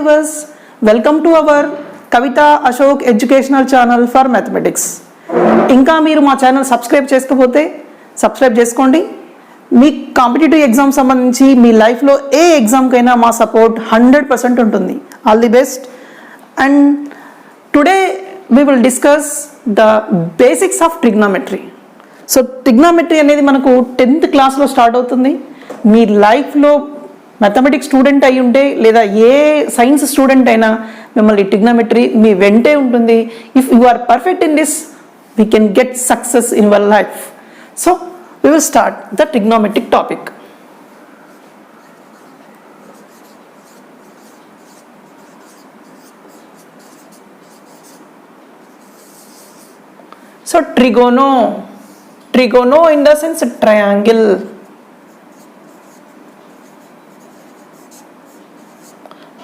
viewers, welcome to our Kavita Ashok educational channel for mathematics. ఇంకా మీరు మా channel subscribe చేసుకోకపోతే సబ్స్క్రైబ్ చేసుకోండి. మీ కాంపిటేటివ్ ఎగ్జామ్ సంబంధించి మీ లైఫ్లో ఏ ఎగ్జామ్కైనా మా సపోర్ట్ 100% ఉంటుంది. All the best. And today we will discuss the basics of trigonometry. So trigonometry అనేది మనకు 10th క్లాస్లో స్టార్ట్ అవుతుంది. మీ లైఫ్లో మ్యాథమెటిక్స్ స్టూడెంట్ అయి ఉంటే లేదా ఏ సైన్స్ స్టూడెంట్ అయినా మిమ్మల్ని ట్రిగ్నోమెట్రీ మీ వెంటే ఉంటుంది. If you are perfect in this we can get success in your life. So we will start the trigonometric topic. So trigono in the sense triangle.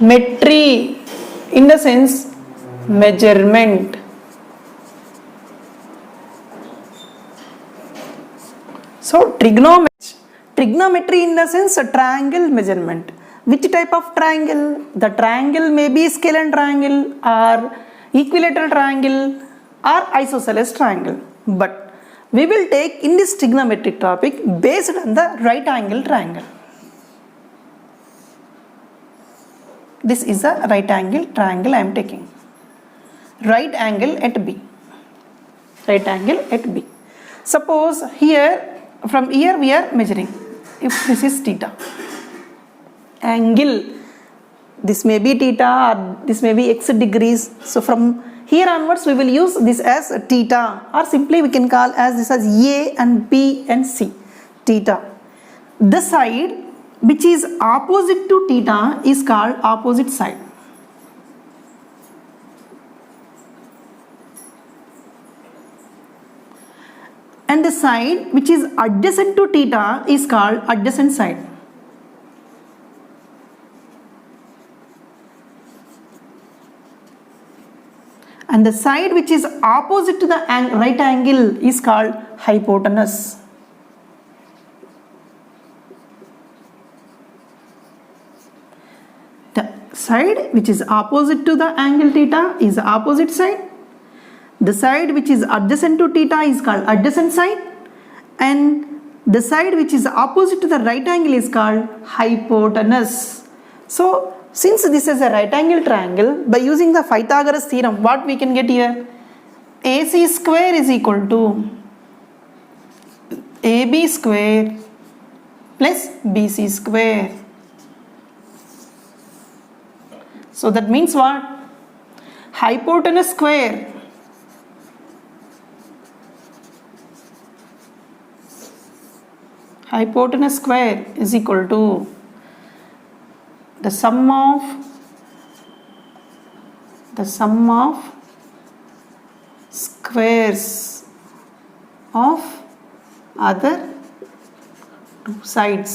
Metry in the sense measurement. So trigonometry in the sense triangle measurement. Which type of triangle? The triangle may be scalene triangle or equilateral triangle or isosceles triangle. But we will take in this trigonometric topic based on the right angle triangle. This is a right angle triangle I am taking. Right angle at B. Right angle at B. Suppose here, from here we are measuring. If this is theta. Angle. This may be theta or this may be x degrees. So from here onwards we will use this as theta, or simply we can call as this as A and B and C. Theta. The side which is opposite to theta is called opposite side. And the side which is adjacent to theta is called adjacent side. And the side which is opposite to the right angle is called hypotenuse. The side which is opposite to the angle theta is the opposite side. The side which is adjacent to theta is called adjacent side, and the side which is opposite to the right angle is called hypotenuse. So since this is a right angle triangle, by using the Pythagoras theorem, what we can get here? AC square is equal to AB square plus BC square. So that means what? Hypotenuse square is equal to the sum of squares of other two sides.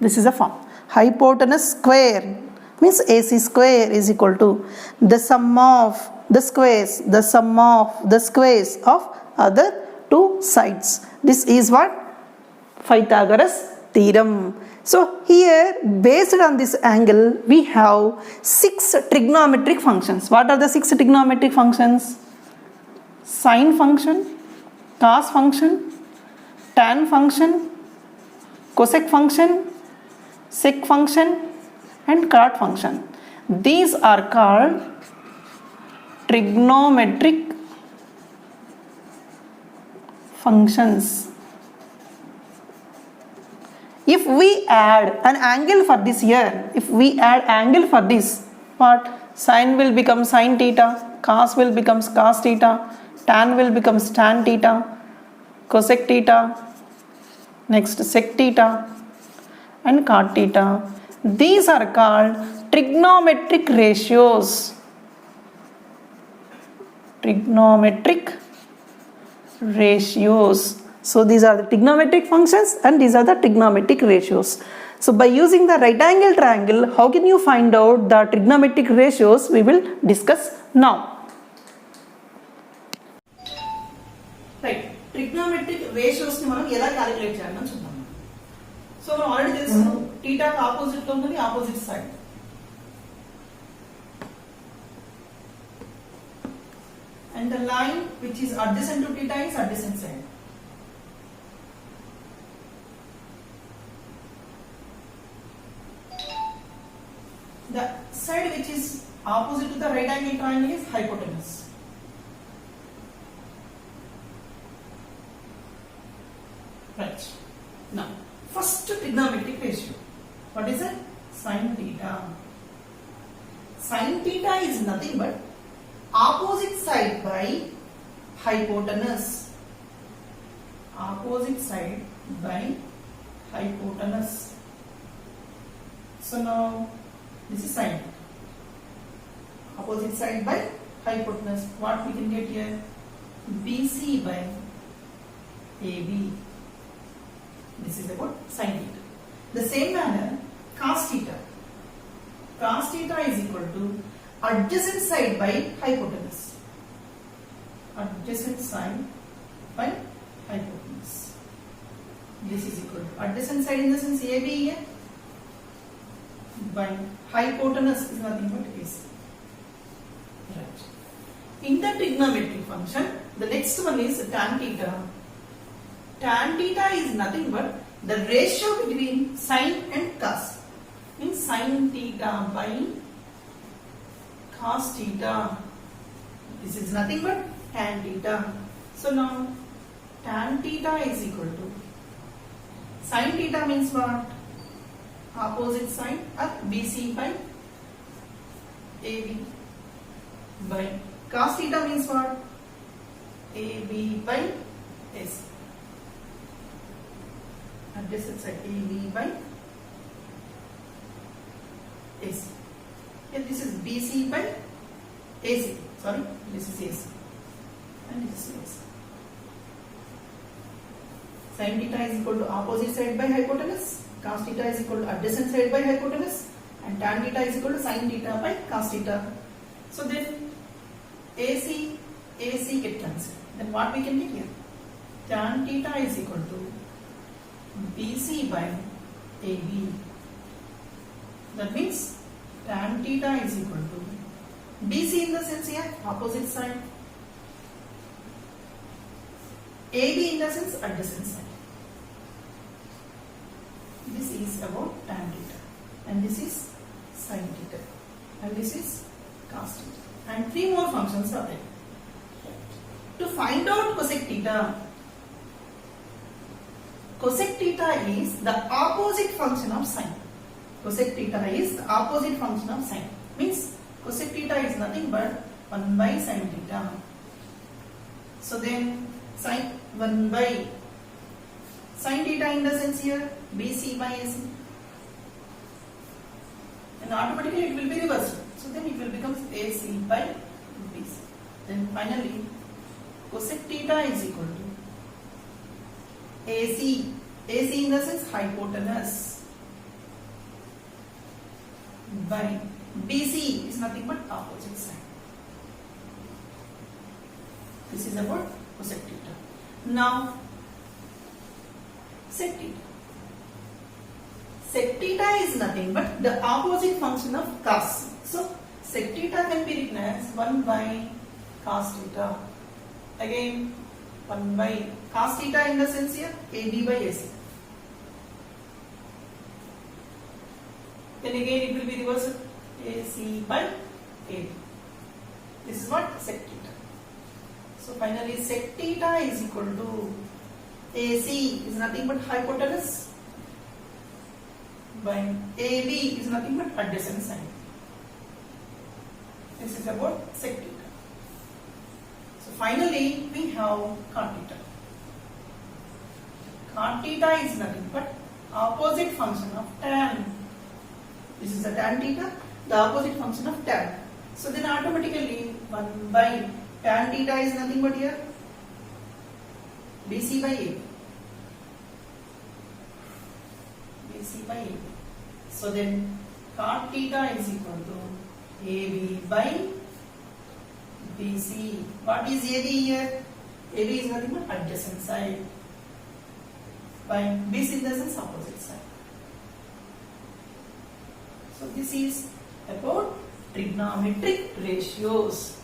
This is a form. Hypotenuse square means AC square is equal to the sum of the squares of other two sides. This is what? Pythagoras theorem. So here, based on this angle, we have 6 trigonometric functions. What are the 6 trigonometric functions? Sine function, cos function, tan function, cosec function, sec function, and cot function. These are called trigonometric functions. If we add an angle for this here, what? Sine will become sine theta, cos will become cos theta, tan will become tan theta, cosec theta, next sec theta, and cot theta. These are called trigonometric ratios. So these are the trigonometric functions and these are the trigonometric ratios. So by using the right angle triangle, how can you find out the trigonometric ratios? We will discuss now. Right, trigonometric ratios ni manam ela calculate cheyalani chuddam. So మనం already తెలుసు theta opposite లో ఉన్నది opposite side. and the line which is adjacent to theta is adjacent side. The side which is opposite to the right angle triangle is hypotenuse. Right. Now, first trigonometric ratio. What is it? Sin theta. Sin theta is nothing but opposite side by hypotenuse. Opposite side by hypotenuse. So now this is sin. Opposite side by hypotenuse. What we can get here? BC by AB. This is about sin theta. The same manner, cos theta. Cos theta is equal to adjacent side by hypotenuse. Adjacent side by hypotenuse. This is equal to adjacent side in the sense AB here by hypotenuse is nothing but AC. Right. In the trigonometric function, the next one is tan theta. Tan theta is nothing but the ratio between sin and cos. Means sin theta by cos theta. This is nothing but tan theta. So now tan theta is equal to sin theta means what? Opposite side of BC by AB by cos theta means what? AB by AC. Adjacent side AB by AC. And this is BC by AC. Sorry, this is AC. And this is AC. Sin theta is equal to opposite side by hypotenuse. Cos theta is equal to adjacent side by hypotenuse. And tan theta is equal to sin theta by cos theta. So then AC get cancelled. Then what we can get here? Tan theta is equal to BC by AB. That means tan theta is equal to BC in the sense here opposite side, AB in the sense adjacent side. This is about tan theta, and this is sin theta, and this is cos theta, and three more functions are there. To find out cosec theta, cosec theta is the opposite function of sin. Cosec theta is the opposite function of sin. Means cosec theta is nothing but 1 by sin theta. So then sin 1 by sin theta in the sense here BC by AC. And automatically it will be reversed. So then it will become AC by BC. Then finally cosec theta is equal to AC in the sense hypotenuse by BC is nothing but opposite side. This is about cosec theta. Now sec theta. Sec theta is nothing but the opposite function of cos. So sec theta can be written as 1 by cos theta. Again 1 by cos theta in the sense here AB by AC. Then again it will be reversed AC by AB. This is what sec theta. So finally sec theta is equal to AC is nothing but hypotenuse by AB is nothing but adjacent side. This is about sec theta. So finally we have cot theta. Cot theta is nothing but opposite function of tan. This is the tan theta, the opposite function of tan. So then automatically 1 by tan theta is nothing but here BC by AB. BC by AB. So then cot theta is equal to AB by BC. What is AB here? AB is nothing but adjacent side by BC in the sense opposite side. So this is about trigonometric ratios.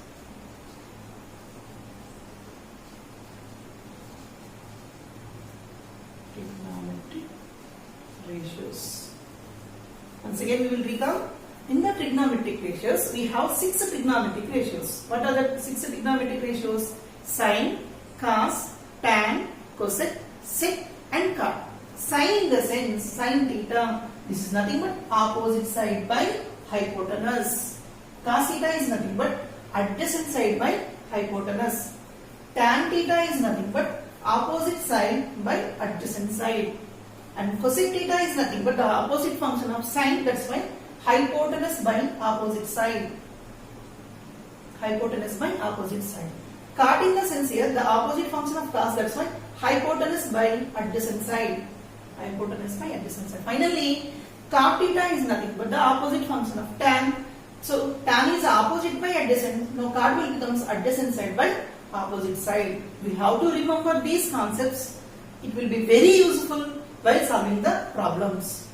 again we will recall. In the trigonometric ratios, we have 6 trigonometric ratios. What are the 6 trigonometric ratios? Sine, cos, tan, cosec, sec and cot. Sine in the sense, sine theta, this is nothing but opposite side by hypotenuse. Cos theta is nothing but adjacent side by hypotenuse. Tan theta is nothing but opposite side by adjacent side. And cosec theta is nothing but the opposite function of sine, that's why hypotenuse by opposite side. Hypotenuse by opposite side. Cot in the sense here, the opposite function of cos, that's why hypotenuse by adjacent side. Hypotenuse by adjacent side. Finally, cot theta is nothing but the opposite function of tan. So tan is opposite by adjacent. Now cot will becomes adjacent side by opposite side. We have to remember these concepts. It will be very useful while solving the problems.